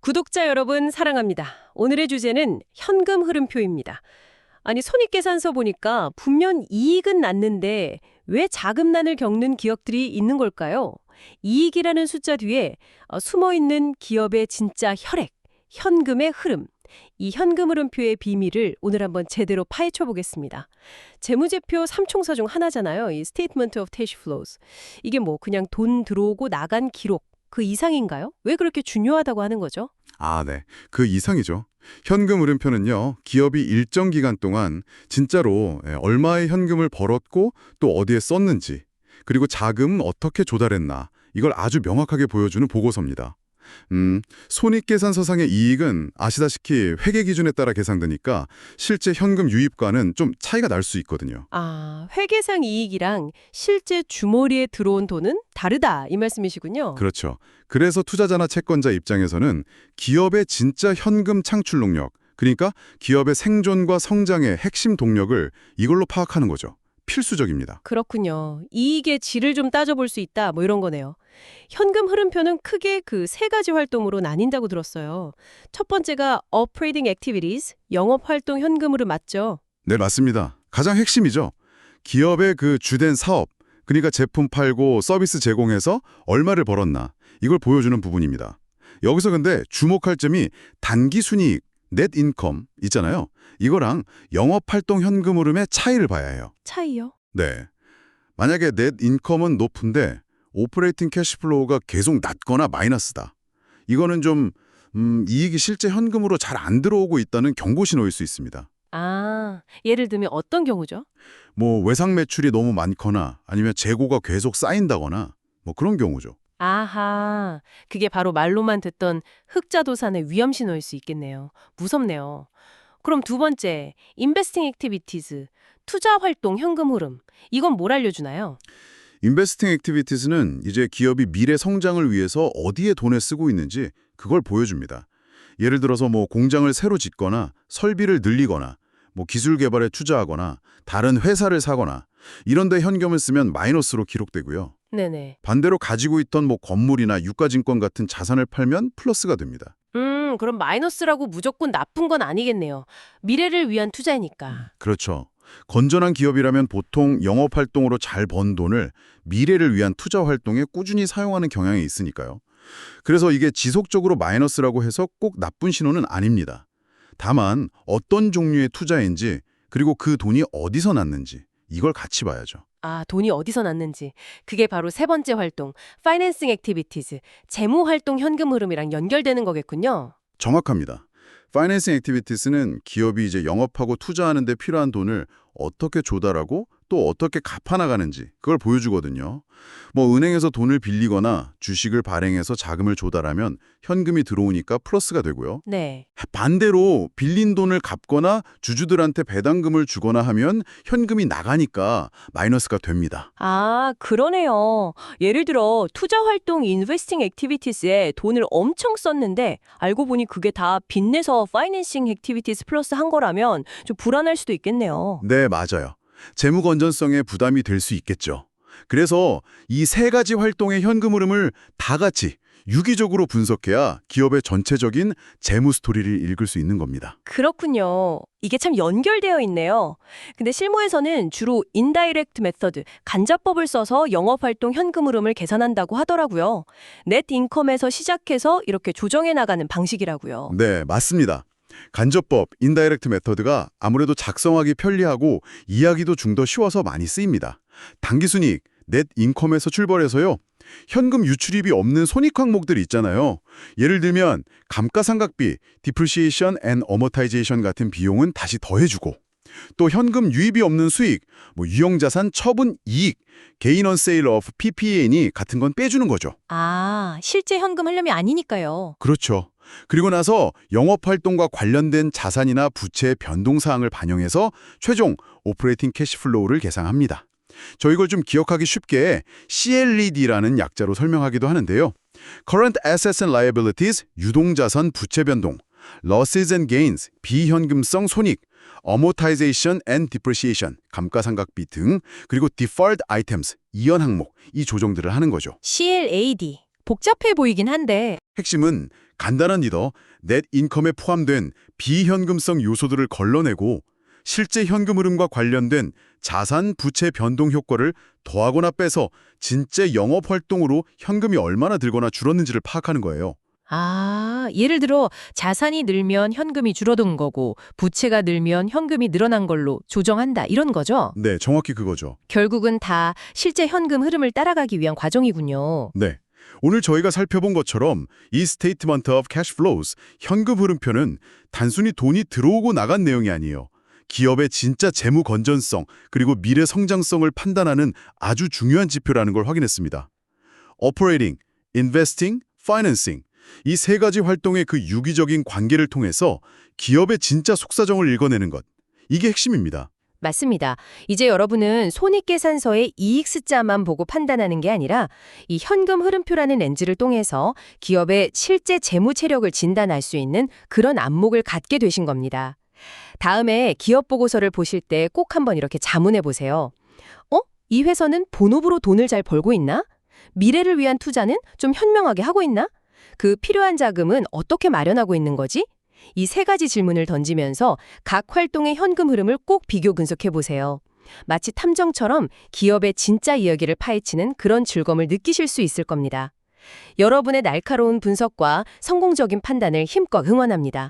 구독자 여러분 사랑합니다. 오늘의 주제는 현금 흐름표입니다. 아니 손익계산서 보니까 분명 이익은 났는데 왜 자금난을 겪는 기업들이 있는 걸까요? 이익이라는 숫자 뒤에 숨어있는 기업의 진짜 혈액, 현금의 흐름. 이 현금 흐름표의 비밀을 오늘 한번 제대로 파헤쳐 보겠습니다. 재무제표 3총사 중 하나잖아요. 이 Statement of Cash Flows. 이게 뭐 그냥 돈 들어오고 나간 기록 그 이상인가요? 왜 그렇게 중요하다고 하는 거죠? 네. 그 이상이죠. 현금 흐름표는요, 기업이 일정 기간 동안 진짜로 얼마의 현금을 벌었고 또 어디에 썼는지, 그리고 자금 어떻게 조달했나, 이걸 아주 명확하게 보여주는 보고서입니다. 손익계산서상의 이익은 아시다시피 회계 기준에 따라 계산되니까 실제 현금 유입과는 좀 차이가 날 수 있거든요. 회계상 이익이랑 실제 주머니에 들어온 돈은 다르다 이 말씀이시군요. 그렇죠. 그래서 투자자나 채권자 입장에서는 기업의 진짜 현금 창출 능력, 그러니까 기업의 생존과 성장의 핵심 동력을 이걸로 파악하는 거죠. 필수적입니다. 그렇군요. 이익의 질을 좀 따져볼 수 있다 뭐 이런 거네요. 현금 흐름표는 크게 그 세 가지 활동으로 나뉜다고 들었어요. 첫 번째가 Operating Activities, 영업활동 현금 흐름 맞죠? 네, 맞습니다. 가장 핵심이죠. 기업의 그 주된 사업, 그러니까 제품 팔고 서비스 제공해서 얼마를 벌었나, 이걸 보여주는 부분입니다. 여기서 근데 주목할 점이 단기 순이익, net income 있잖아요. 이거랑 영업활동 현금 흐름의 차이를 봐야 해요. 차이요? 네. 만약에 net income은 높은데 오퍼레이팅 캐시플로우가 계속 낮거나 마이너스다. 이거는 좀 이익이 실제 현금으로 잘 안 들어오고 있다는 경고 신호일 수 있습니다. 예를 들면 어떤 경우죠? 뭐 외상 매출이 너무 많거나 아니면 재고가 계속 쌓인다거나 뭐 그런 경우죠. 아하, 그게 바로 말로만 듣던 흑자도산의 위험 신호일 수 있겠네요. 무섭네요. 그럼 두 번째, Investing Activities, 투자 활동 현금 흐름. 이건 뭘 알려주나요? 인베스팅 액티비티스는 이제 기업이 미래 성장을 위해서 어디에 돈을 쓰고 있는지 그걸 보여줍니다. 예를 들어서 뭐 공장을 새로 짓거나 설비를 늘리거나 뭐 기술 개발에 투자하거나 다른 회사를 사거나 이런 데 현금을 쓰면 마이너스로 기록되고요. 네네. 반대로 가지고 있던 뭐 건물이나 유가증권 같은 자산을 팔면 플러스가 됩니다. 그럼 마이너스라고 무조건 나쁜 건 아니겠네요. 미래를 위한 투자니까. 그렇죠. 건전한 기업이라면 보통 영업활동으로 잘 번 돈을 미래를 위한 투자 활동에 꾸준히 사용하는 경향이 있으니까요. 그래서 이게 지속적으로 마이너스라고 해서 꼭 나쁜 신호는 아닙니다. 다만 어떤 종류의 투자인지 그리고 그 돈이 어디서 났는지 이걸 같이 봐야죠. 돈이 어디서 났는지. 그게 바로 세 번째 활동, Financing Activities, 재무 활동 현금 흐름이랑 연결되는 거겠군요. 정확합니다. 파이낸싱 액티비티스는 기업이 이제 영업하고 투자하는 데 필요한 돈을 어떻게 조달하고 또 어떻게 갚아나가는지 그걸 보여주거든요. 뭐 은행에서 돈을 빌리거나 주식을 발행해서 자금을 조달하면 현금이 들어오니까 플러스가 되고요. 네. 반대로 빌린 돈을 갚거나 주주들한테 배당금을 주거나 하면 현금이 나가니까 마이너스가 됩니다. 그러네요. 예를 들어 투자 활동 인베스팅 액티비티스에 돈을 엄청 썼는데 알고 보니 그게 다 빚내서 파이낸싱 액티비티스 플러스 한 거라면 좀 불안할 수도 있겠네요. 네, 맞아요. 재무 건전성에 부담이 될 수 있겠죠. 그래서 이 세 가지 활동의 현금 흐름을 다 같이 유기적으로 분석해야 기업의 전체적인 재무 스토리를 읽을 수 있는 겁니다. 그렇군요. 이게 참 연결되어 있네요. 근데 실무에서는 주로 인다이렉트 메서드, 간접법을 써서 영업활동 현금 흐름을 계산한다고 하더라고요. 넷 인컴에서 시작해서 이렇게 조정해 나가는 방식이라고요. 네, 맞습니다. 간접법, 인다이렉트 메터드가 아무래도 작성하기 편리하고 이해하기도 좀 더 쉬워서 많이 쓰입니다. 당기순이익, 넷 인컴에서 출발해서요. 현금 유출입이 없는 손익 항목들이 있잖아요. 예를 들면 감가상각비, depreciation and amortization 같은 비용은 다시 더해주고 또 현금 유입이 없는 수익, 뭐 유형자산 처분 이익, gain on sale of PPN이 같은 건 빼주는 거죠. 실제 현금 흐름이 아니니까요. 그렇죠. 그리고 나서 영업활동과 관련된 자산이나 부채의 변동사항을 반영해서 최종 오퍼레이팅 캐시플로우를 계산합니다. 저 이걸 좀 기억하기 쉽게 CLED라는 약자로 설명하기도 하는데요. Current Assets and Liabilities, 유동자산 부채 변동, Losses and Gains, 비현금성 손익, Amortization and Depreciation, 감가상각비 등, 그리고 Deferred Items, 이연 항목, 이 조정들을 하는 거죠. CLAD. 복잡해 보이긴 한데 핵심은 간단한 리더, 넷 인컴에 포함된 비현금성 요소들을 걸러내고 실제 현금 흐름과 관련된 자산 부채 변동 효과를 더하거나 빼서 진짜 영업 활동으로 현금이 얼마나 들거나 줄었는지를 파악하는 거예요. 아, 예를 들어 자산이 늘면 현금이 줄어든 거고 부채가 늘면 현금이 늘어난 걸로 조정한다 이런 거죠? 네, 정확히 그거죠. 결국은 다 실제 현금 흐름을 따라가기 위한 과정이군요. 네. 오늘 저희가 살펴본 것처럼 이 Statement of Cash Flows, 현금 흐름표는 단순히 돈이 들어오고 나간 내용이 아니에요. 기업의 진짜 재무 건전성 그리고 미래 성장성을 판단하는 아주 중요한 지표라는 걸 확인했습니다. Operating, Investing, Financing 이 세 가지 활동의 그 유기적인 관계를 통해서 기업의 진짜 속사정을 읽어내는 것. 이게 핵심입니다. 맞습니다. 이제 여러분은 손익계산서의 이익 숫자만 보고 판단하는 게 아니라 이 현금 흐름표라는 렌즈를 통해서 기업의 실제 재무 체력을 진단할 수 있는 그런 안목을 갖게 되신 겁니다. 다음에 기업 보고서를 보실 때 꼭 한번 이렇게 자문해 보세요. 이 회사는 본업으로 돈을 잘 벌고 있나? 미래를 위한 투자는 좀 현명하게 하고 있나? 그 필요한 자금은 어떻게 마련하고 있는 거지? 이 세 가지 질문을 던지면서 각 활동의 현금 흐름을 꼭 비교 분석해 보세요. 마치 탐정처럼 기업의 진짜 이야기를 파헤치는 그런 즐거움을 느끼실 수 있을 겁니다. 여러분의 날카로운 분석과 성공적인 판단을 힘껏 응원합니다.